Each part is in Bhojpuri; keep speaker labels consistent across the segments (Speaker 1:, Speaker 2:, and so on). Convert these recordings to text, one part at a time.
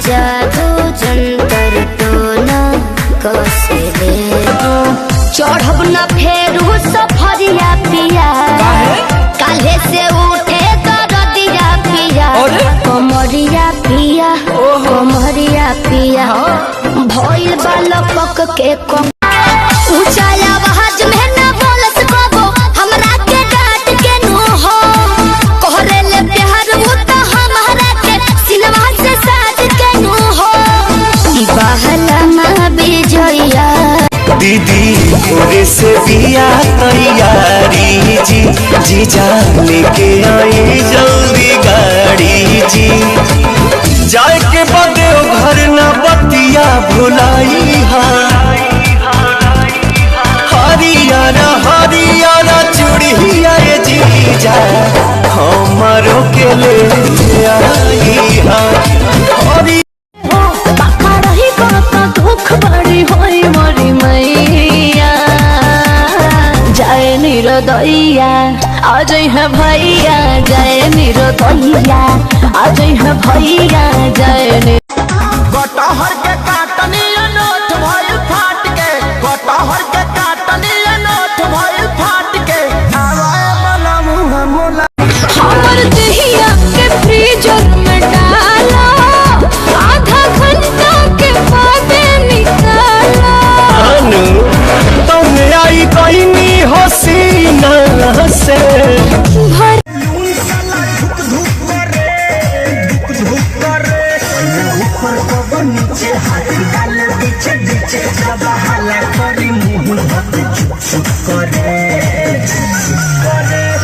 Speaker 1: जादू जंतर तो न कसे दे चढ़ब न फेरू सफरिया पिया काले से उठे दरदिया पिया कमरिया पिया कमरिया पिया भइल बालक के ऊंचा आवाज में न बोलत कबो हमरा के डांट के नु हो कहरे ले प्यार वो तो हमारा के सिनवा से साथ के नु हो बहला मां बिजइया
Speaker 2: दीदी पूरे से बिया तैयारी जी जीजा लेके आई जल्दी गाड़ी जी जाए के बदे घर न बतिया भुलाई हरियाणा हरियाणा चूड़िया जीजा हमारो के ले आई हरी
Speaker 1: बाका रही बाका दुख बड़ी होई मोरी मैया जाए निरदैया आज है भैया जाए निरदैया आज है भैया जाए
Speaker 3: कटहर के काटनी नोट भइल फाट के कटहर के काटनी नोट भइल फाट के आवे वाला मुंह मोला
Speaker 1: हमर दहिया के फ्रीजर में डाला आधा घंटा के बाद निकाला
Speaker 2: अनु तुम आई कहनी हसीना से
Speaker 3: नीचे हाथ डाल पीछे पीछे जब हाला करी मुंह हाथ चुप चुप करे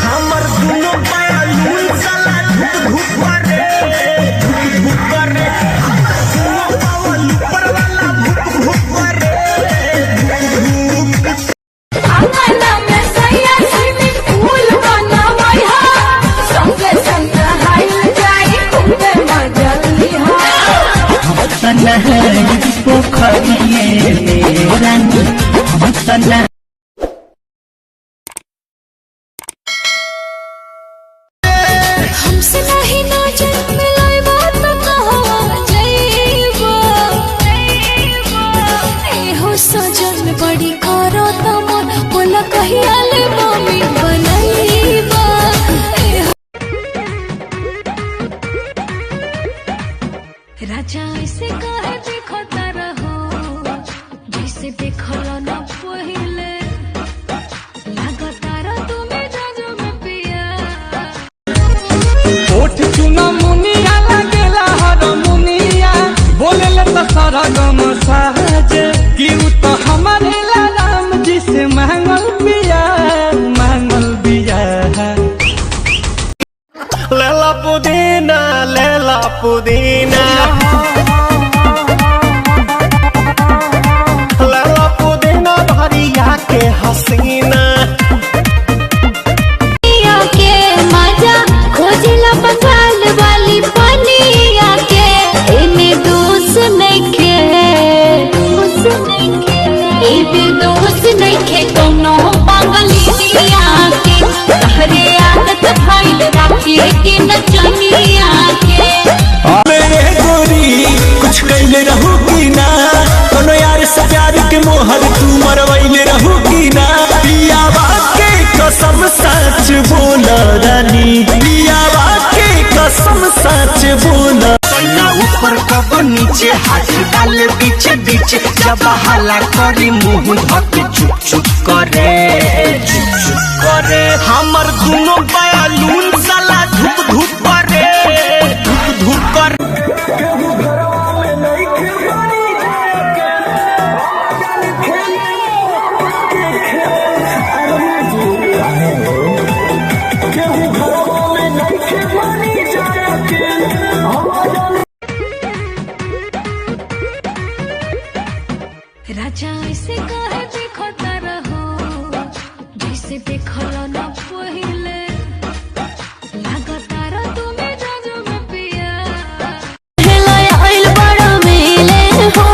Speaker 3: हमर दोनों बालून साला धुक धुक करे धुक धुक करे दोनों पावल ऊपर वाला भुक भुक करे
Speaker 1: आंगना में सैया स्विमिंग पूल बनावई हा संगे संग हाइल जाई खूबे मजा लिहा
Speaker 3: पोखरिए रानी
Speaker 1: हमसे नहीं नाचे मिलाई बात कहाँ जाइबो एहो सजन बड़ी करो तमन बोला कहिया ले मम्मी बनैबो राजा ऐसे कहे देखो तारा हो जैसे देखल न पहिले लागो तारा तुम्हें जाजो में पिया
Speaker 3: ओठ चुना मुनिया लागेला हर मुनिया बोलेला तो सारा गम सहज कि उ तो हमारे राम जी से मांगल बिया
Speaker 2: लेला पुदीना लेला पुदीना लेला पुदीना भरिया के हसीना
Speaker 1: के मजा खोजिला बंगाल वाली पनिया के एमे दोस्त नइखे एमे दोस्त नइखे कोनो पागलिया के तहरे आदत भइल राखी के नचनिया के
Speaker 2: मेरे गोरी कुछ कैले रहू की ना कोनो यार से प्यार के मोहर तू मरवैले रहू की ना पियावा के कसम सच बोला रानी पियावा के कसम सच बोला
Speaker 3: ऊपर कब नीचे हाथ डाल पीछे पीछे जब हाला करी मुंह धक चुप चुप करे हमर दोनों बालून साला धुक धुक करे धुक धुक करे
Speaker 1: राजा ऐसे कहे देखो तारा हो जैसे देखल न पहिले लागो तारा तुम्हें जाजो में पिया हेला आइल बड़ा मिले हो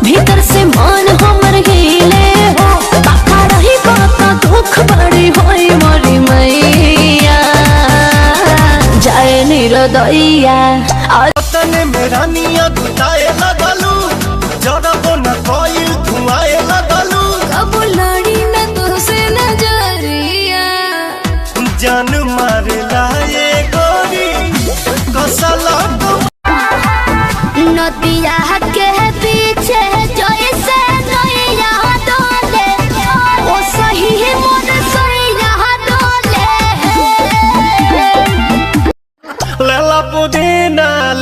Speaker 1: भीतर से मन हमर हिले हो बाका रही बाका दुख बड़ी होई मोरी मैया जाए निरदैया
Speaker 2: अपने में रानिया गुताए लगलू जरबो न कोई धुआए लगलू
Speaker 1: अब लड़ी न तुझसे नजरिया
Speaker 2: जान मारे लाए गोरी कसला
Speaker 1: नदिया के पीछे जैसे नैया डोले ओ सही मोर सैया डोले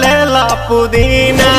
Speaker 2: लेला पुदीना